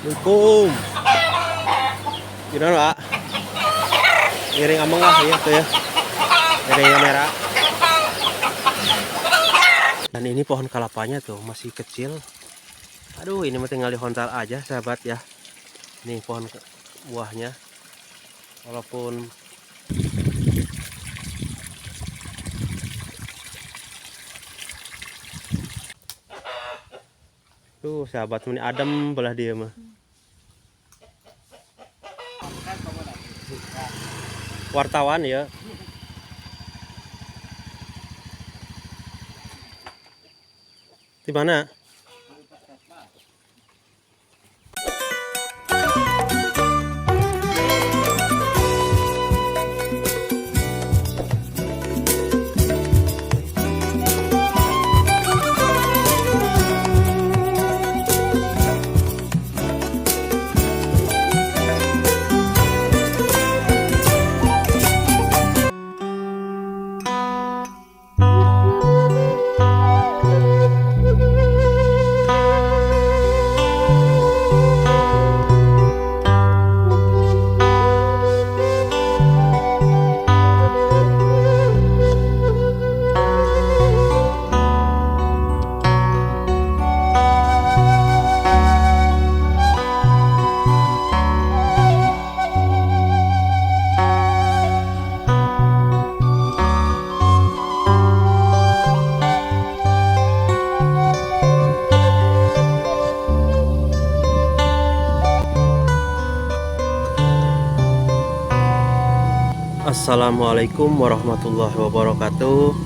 Assalamualaikum. Gimana Pak? Ngiring ameng lah ya tuh ya. Ngiring kamera. Dan ini pohon kelapanya tuh masih kecil. Aduh, ini mah tinggal dihontal aja sahabat ya. Nih pohon buahnya. Walaupun tuh sahabat ini adem belah dia mah. Wartawan ya. Di mana? Assalamualaikum warahmatullahi wabarakatuh.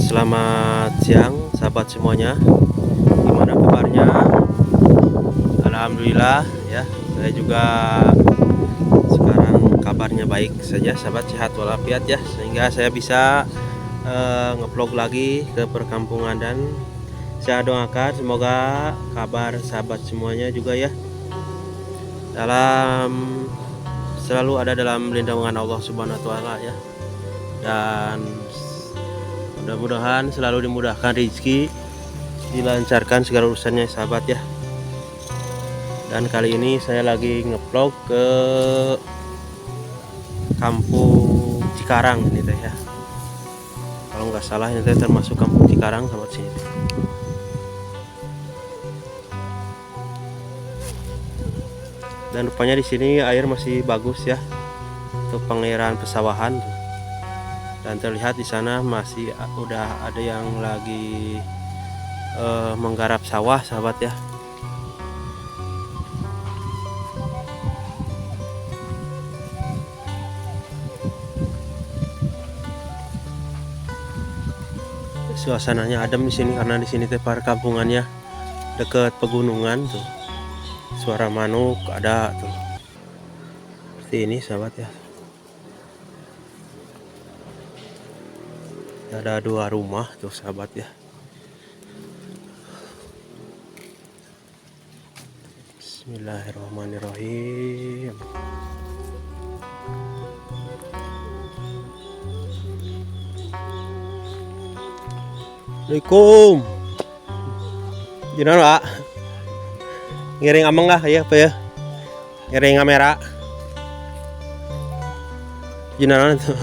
Selamat siang sahabat semuanya. Gimana kabarnya? Alhamdulillah ya. Saya juga sekarang kabarnya baik saja sahabat, sehat walafiat ya. Sehingga saya bisa ngevlog lagi ke perkampungan, dan saya doakan semoga kabar sahabat semuanya juga ya selalu ada dalam lindungan Allah Subhanahu wa taala ya. Dan mudah-mudahan selalu dimudahkan rezeki, dilancarkan segala urusannya sahabat ya. Dan kali ini saya lagi ngevlog ke kampung Cikarang ini teh ya. Kalau nggak salah ini teh termasuk kampung Cikarang sahabat sini. Dan rupanya di sini air masih bagus ya untuk pengairan pesawahan tuh. Dan terlihat di sana masih udah ada yang lagi menggarap sawah sahabat ya. Suasananya adem di sini karena di sini teh perkampungannya dekat pegunungan tuh. Suara manuk ada tuh. Seperti ini sahabat ya. Ada 2 rumah tuh sahabat ya. Bismillahirrahmanirrahim. Assalamualaikum. Gimana Pak? Ngiring ameng lah ya apa ya. Ngiring kamera. Gimana tuh?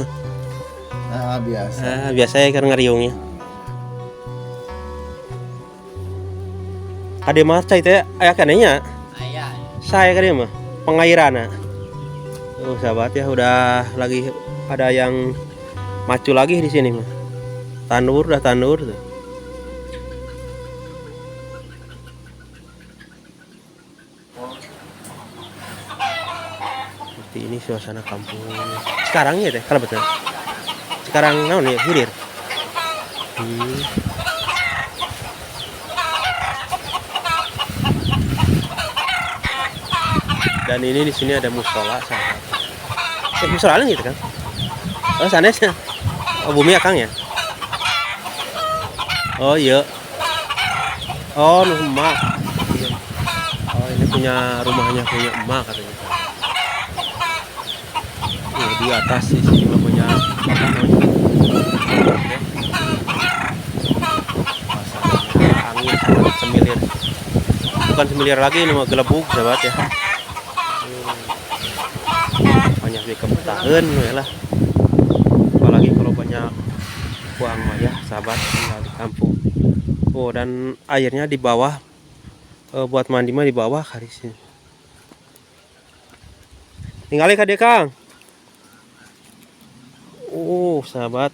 Biasa. Biasa ya kan ngariungnya. Ada mah cai teh aya kanenya. Ayah. Saya kan mah pengairana. Sahabat ya, udah lagi ada yang macu lagi di sini mah. Tandur tuh. Seperti ini suasana kampung Cikarang ya teh kalau betul. Cikarang naon ya hilir. Dan ini di sini ada musola sahabat. Musola gitu kan? Oh sana sih. Oh bumi akang ya? Oh iya. Oh emak. Oh ini punya rumahnya punya emak katanya. Di atas di sini mah punya apa namanya? Angin semilir. bukan semiliar lagi, ini mah gelebug sahabat ya. Banyak dikepetahan ya lah, apalagi kalau banyak buang mah ya sahabat, tinggal di kampung. Oh, dan airnya di bawah, buat mandi mah di bawah kali sini. Tinggalin ka Kang. Sahabat,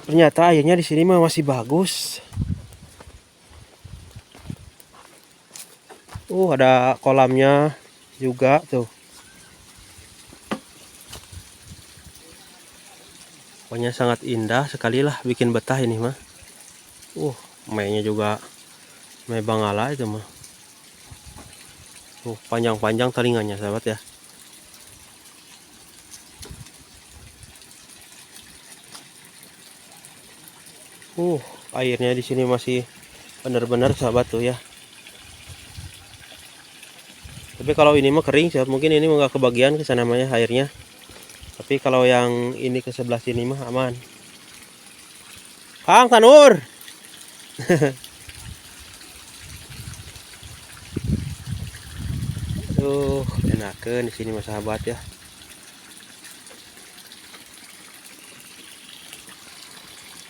ternyata airnya di sini mah masih bagus. Ada kolamnya juga tuh. Pokoknya sangat indah sekali lah, bikin betah ini mah. Mainnya juga main bangala itu mah. Panjang-panjang telinganya sahabat ya. Airnya di sini masih benar-benar sahabat tuh ya. Tapi kalau ini mah kering sahabat, mungkin ini nggak kebagian ke sana namanya airnya. Tapi kalau yang ini ke sebelah sini mah aman. Kang Tanur. Enakan di sini mas sahabat ya.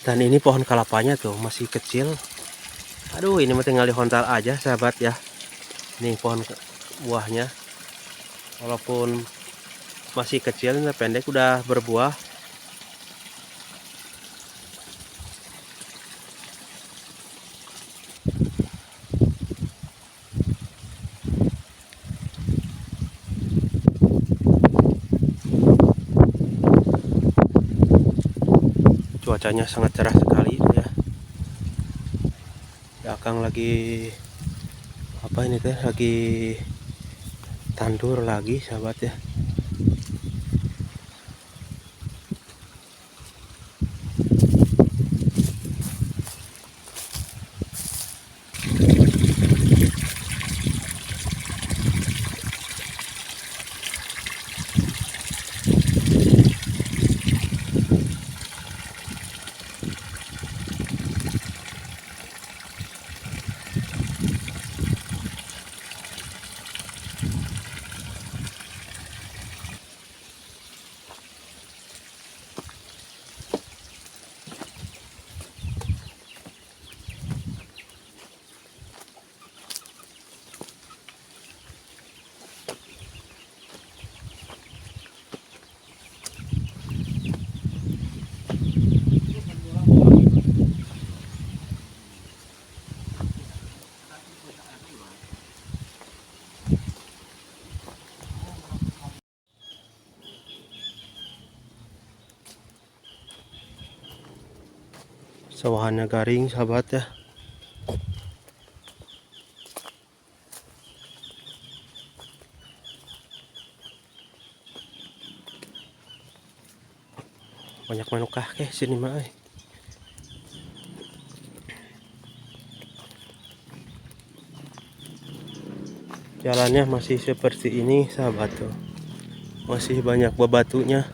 Dan ini pohon kelapanya tuh masih kecil. Aduh, ini mah tinggal dihontal aja sahabat ya. Ini pohon buahnya, walaupun masih kecil, pendek, udah berbuah. Cuacanya sangat cerah sekali ya. Akang lagi apa ini teh, lagi tandur lagi sahabat ya. Sawahannya garing sahabat ya. Banyak manukah ke sini mah. Jalannya masih seperti ini sahabat tuh. Masih banyak bebatunya.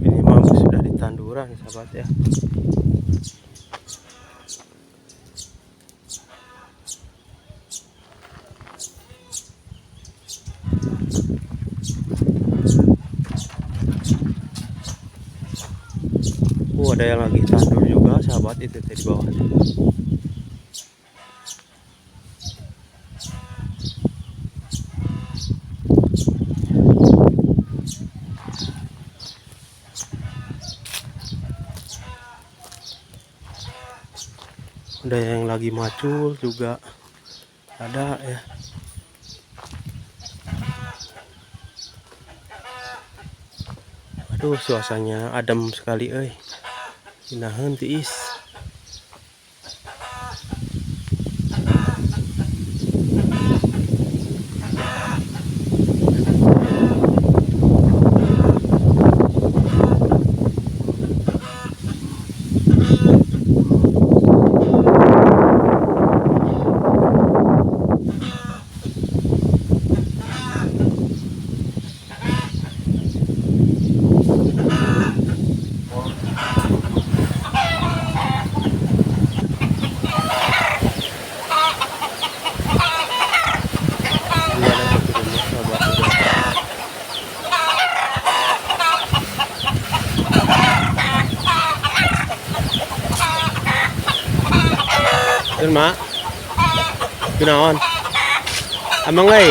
Ini mah sudah di tanduran sahabat ya. Ada yang lagi tandur juga sahabat, itu di bawah. Ada yang lagi macul juga ada ya. Aduh, suasananya adem sekali inahan tiis. mak gunaon amang lai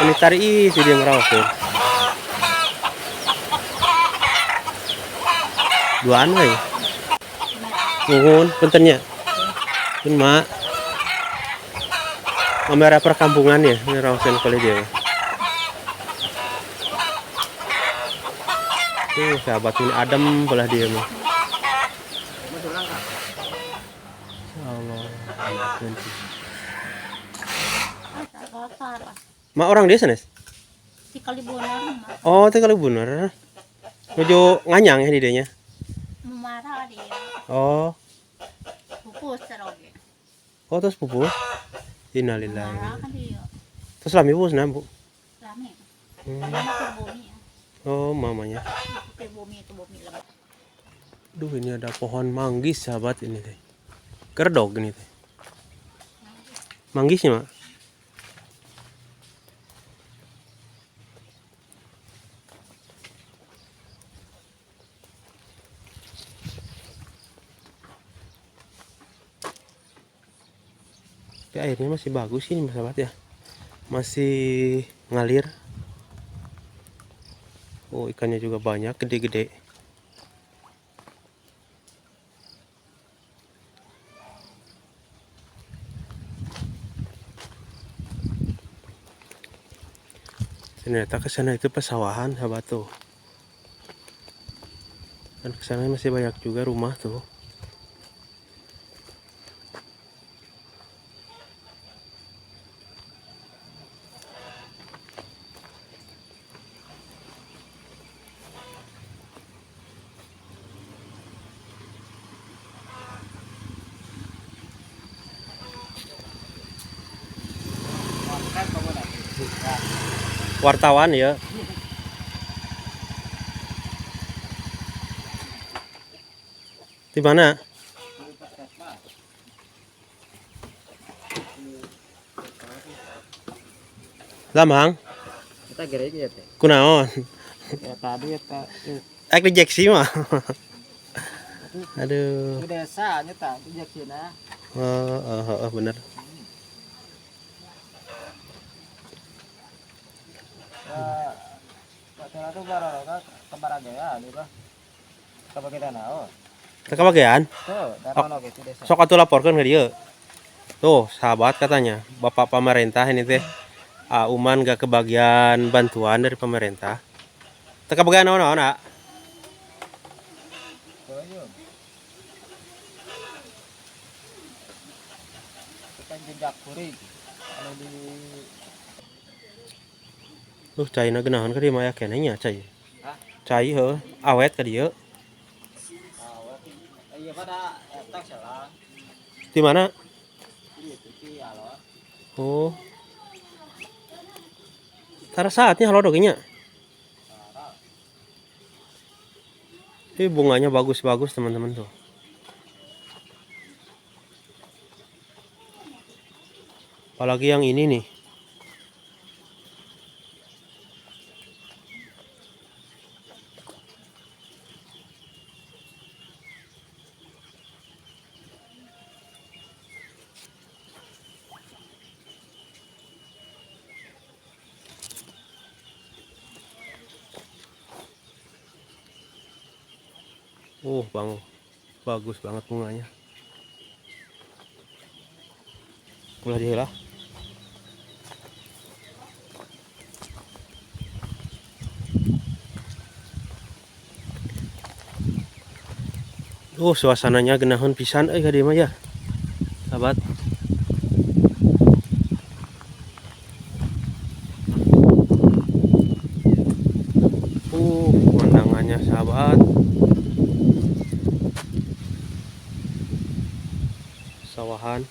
ini tari itu dia merawat tuh duaan lai nuhun puntennya pun mak kamera perkampungan ya ngerawasin kali dia tuh sahabat ini adem belah dia mah mak orang desa nes Si Kalibunan mah oh teh kalau bener nuju nganyang ya di dianya memarah dia. oh Pupus teroge. oh terus pupus innalillahi Memarah kan dia. terus lami pupus bu Lami. Hmm. Ada makir bumi ya. oh mamanya Makir bumi itu bumi lebat. duh ini ada pohon manggis sahabat ini teh kerdog ini teh manggisnya mak tapi airnya masih bagus ini sahabat ya masih ngalir oh ikannya juga banyak gede-gede ternyata kesana itu pesawahan sahabat tuh dan kesana masih banyak juga rumah tuh wartawan ya di mana Lamang Kita gereja ya teh. kunaon Ya tadi eta ek rejeksi mah aduh di desa nya tah di Jaksina. bener Ya Patela tuh barara kebaragaya di bah. Kabageda naon? teka bagian Tuh, darono ge di desa. sok atuh laporkan ke dia tuh sahabat katanya bapak pemerintah ini teh Uman gak kebagian bantuan dari pemerintah teka bagian naon nak Tuh yo. Kan jejak kuring. Anu di caina geunahan ka dieu mah aya kenehnya cai Hah? cai heuh awet ka dieu awet. Iya pada eta salah. di mana Di itu alon. oh tara saatnya halo dogenya ini bunganya bagus-bagus teman-teman tuh apalagi yang ini nih bang bagus banget bunganya ulah dia lah suasananya genahun pisan ka dieu mah ya sahabat pemandangannya sahabat sawahan